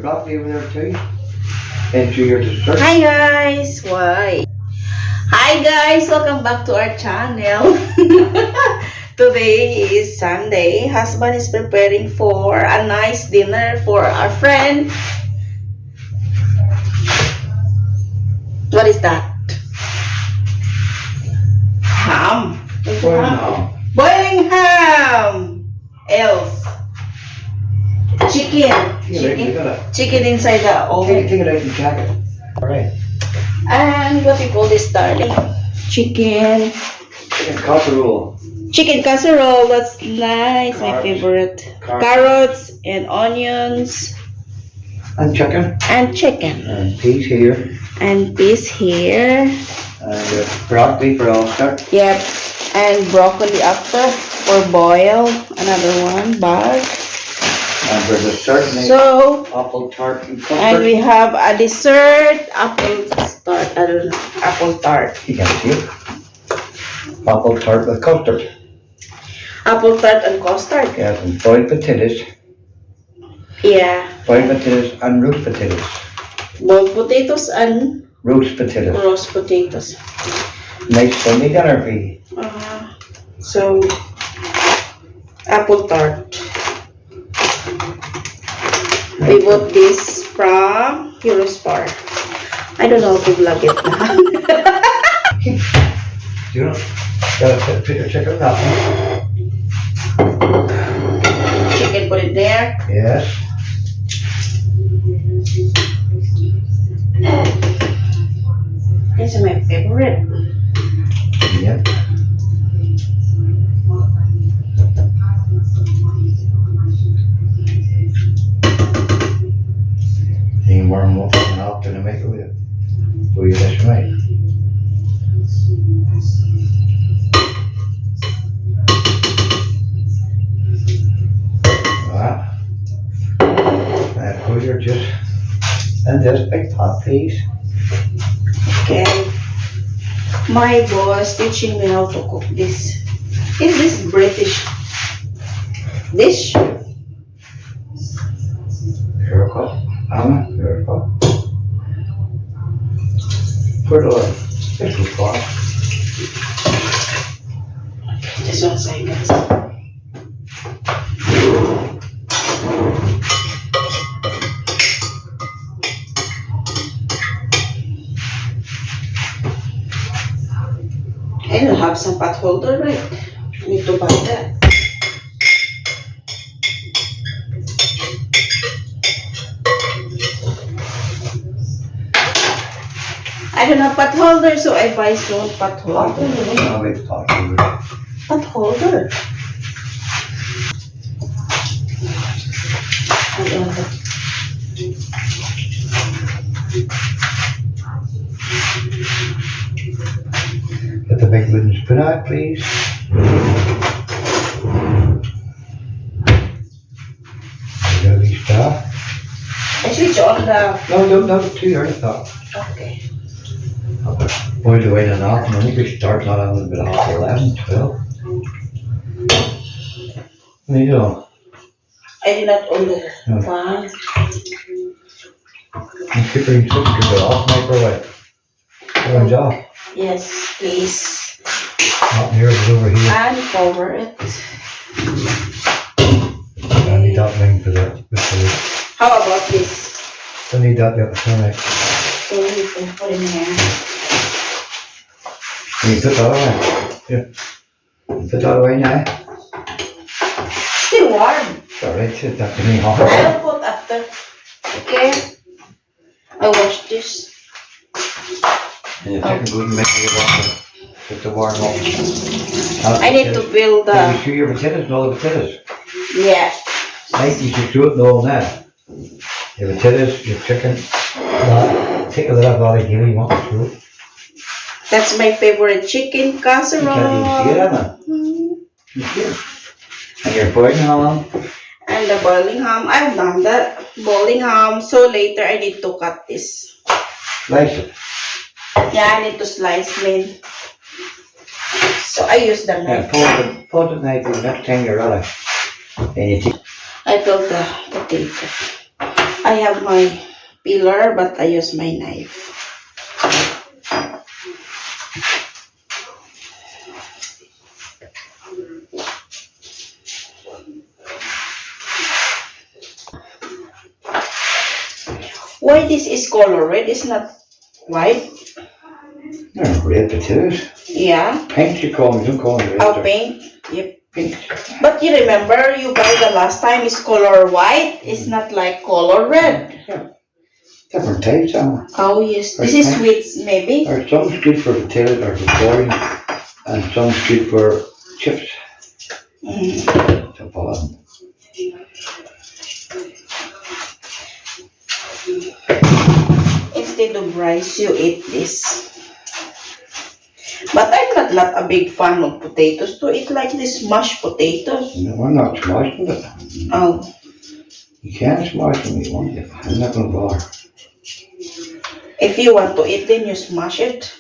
Broccoli over there too. Enjoy your dessert. Hi guys! Why? Hi guys! Welcome back to our channel. Today is Sunday. Husband is preparing for a nice dinner for our friend. What is that? Ham. Boiling ham. Else. Chicken. Chicken inside the oven. Take it out and check it. Alright. And what we call this, darling? Chicken. Chicken casserole. Chicken casserole. That's nice. My favorite. Carrots and onions. And chicken. And chicken. And peas here. And peas here. And broccoli for Ulster. Yep. And broccoli after. Or boil. Another one. Bag. And for dessert, So, apple tart and custard. and we have a dessert. Apple tart. I don't know. Apple tart. You can see it. Apple tart with custard. Apple tart and custard. Yes, and boiled potatoes. Yeah. Boiled potatoes and roast potatoes. Boiled potatoes and Roast potatoes. roast potatoes. Nice Sunday dinner for you. So, apple tart. We bought this from Eurospar. I don't know how to vlog it now. You know, gotta put your chicken up. Chicken, put it there. Yes. This is my favorite. Yep. Need warm up and up to the microwave. Do you this right? And put your just in this big pot, please. Okay. My boss teaching me how to cook this. Is this British dish? Miracle. Anna, miracle. Put a little pot. Just one second. I don't have some pot holder, right? Need to buy that. I don't have pot holder, so I buy some pot holder. I'll make the pot. Pot holder. I don't have. Get the big wooden spoon out, please. You got a wee star. I switch on the. No, too early thought. Okay. Boil the way enough, and then we start not a little bit after 11, 12. There you go. I did not on the No. fan. And keep your sister off microwave. Good job. Yes, please. Not near it over here. And cover it. I need that thing for that. How about this? I need that the other side. So you can put in here. Can you put that away? Yeah. Put that away now. Still warm. Alright, sit that to me hot. I'll put after. Okay. I wash this. And the chicken good and make it warm. Put the warm up. I need to build Can you the. chew your potatoes? No, the potatoes. Yeah. Right, you should do it all now. Your potatoes, your chicken. Take a little bit of gilly, you want to do it. That's my favorite chicken You casserole. can't even see it, Emma. You see it. And you're boiling along. And the boiling ham. I've done that. Boiling ham. So later I need to cut this. Slice it. Yeah, I need to slice it. So I use the Yeah, knife. fold the knife the next time you're ready. And you take I built the potato. I have my peeler, but I use my knife. Why this is color red? It's not white. They're red potatoes. Yeah. Pink you call them, don't call them red. Oh, they're pink. Yep. pink. But you remember, you buy the last time is color white. It's not like color red. Yeah. Different types, Emma. Oh yes. This is sweets, maybe. Or some's good for potatoes or for boiling, and some's good for chips. So follow. Instead of rice, you eat this. But I'm not a big fan of potatoes to eat like this mashed potatoes. No, I'm not smashing it. Oh. You can't smash them if you want to. I'm not going to bother. If you want to eat, then you smash it.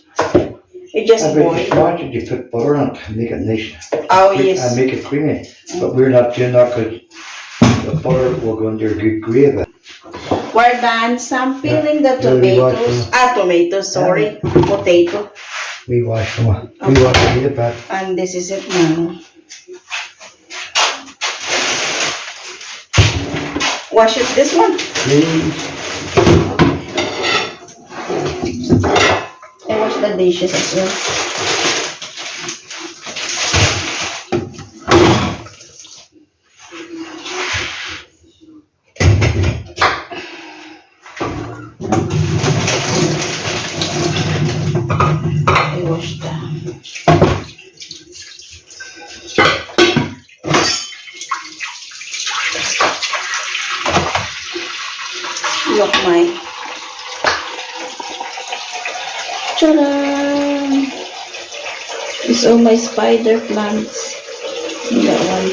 You just If you boil. smash it, you put butter on it and make it nice. Oh And yes. make it creamy. But we're not doing that because the butter will go into your good gravy. We're done. Some peeling the Yeah, we wash tomatoes. them. Tomatoes, sorry. Potato. We wash them. We wash the meat back. And this is it now. Wash it this one. Please. I wash the dishes as well. I wash the. Look my. Ta-da! It's all my spider plants. That one.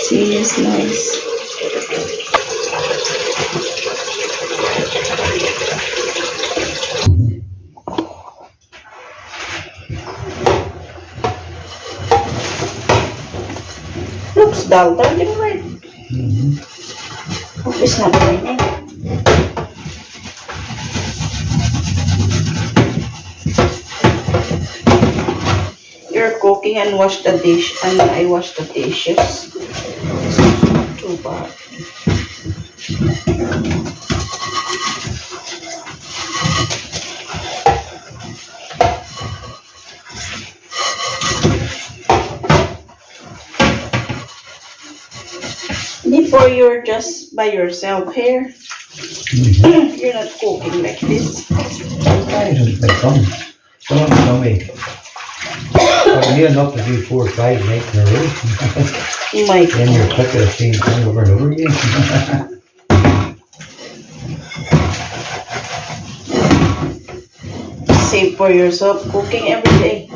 See, it's nice. Looks dull, darling, right? Hope it's not raining. You're cooking and wash the dish, and I wash the dishes. It's not too bad. Before you're just by yourself here, you're not cooking like this. Sometimes it's my fun. Someone tell me. But you're enough to do 4 or 5 nights in a row. My Then you're sick of the same thing over and over again. save for yourself cooking every day.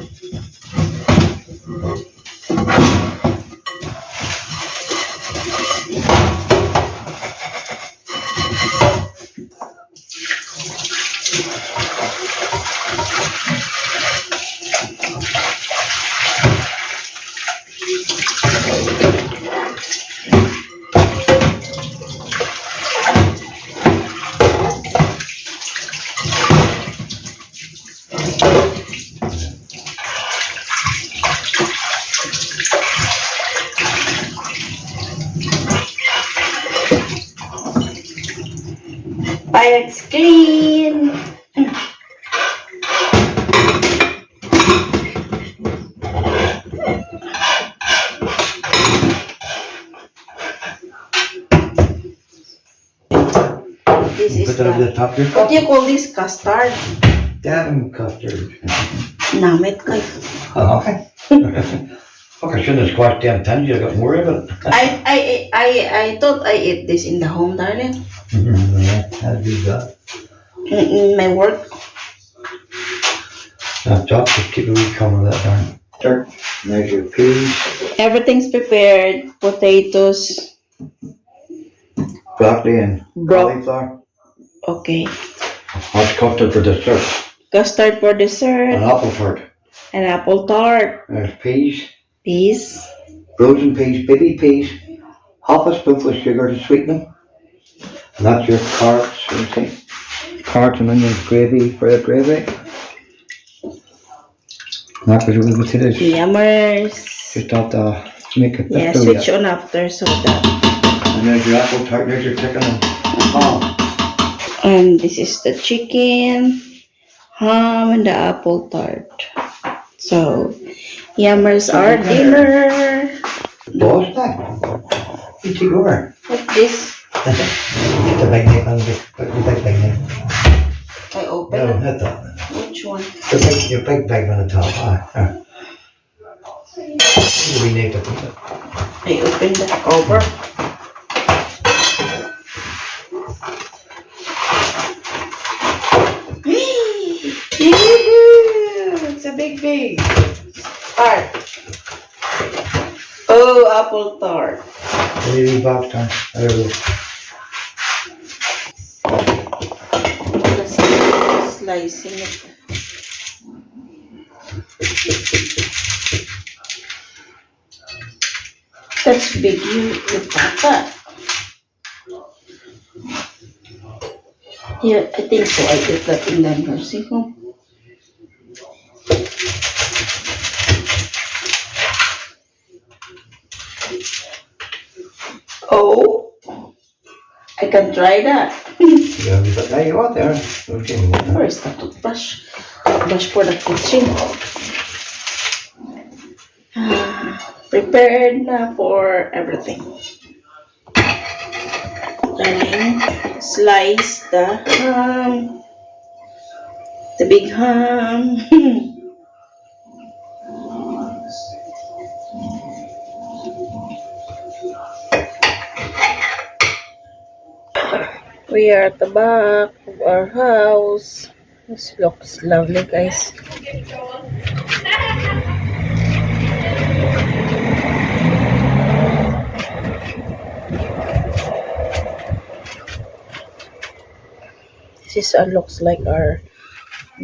Pirates clean. This is Put that over the, the top here. what do you call this? Custard? Damn custard. Namit kayo. Okay. Fuck, I shouldn't have squashed damn tins. I got more of it. I thought I ate this in the home, darling. Yeah, I'll do that. In my work. Now, chop, just keep a wee cover of that darn. Start, there's your peas, Everything's prepared. Potatoes. broccoli, and cauliflower. Okay. Hot custard for dessert. Custard for An dessert. apple tart. An apple tart. There's peas, Peas. frozen peas, baby peas, half a spoonful of sugar to sweeten them, Not your carrots, anything. Carrots and onions gravy for the gravy. Not because we potatoes. Yummers. Just have to make it Yeah, thick. switch on after so that. And there's your apple tart, there's your chicken. Oh, And this is the chicken, ham, and the apple tart. So, yummers our dinner. boss back. You take over. What's this? Get the big name on the big name. I open No, it. not that. Which one? Your big bag on the top. We need to put it. I open the cover. It's a big tart. Oh, apple tart. Maybe box time. I don't know. Slicing it. That's big, you papa. Yeah, I think so. I did that in the nursing home. Oh, I can try that. Yeah, but now you are there. Okay. Where's the toothbrush? Toothbrush for the kitchen. Prepared na for everything. Darling, slice the ham. The big ham. We are at the back of our house. This looks lovely, guys. This is looks like our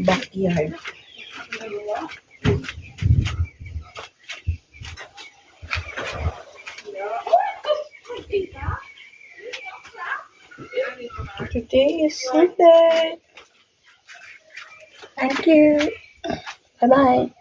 backyard. Today is Sunday. Thank you. Bye bye.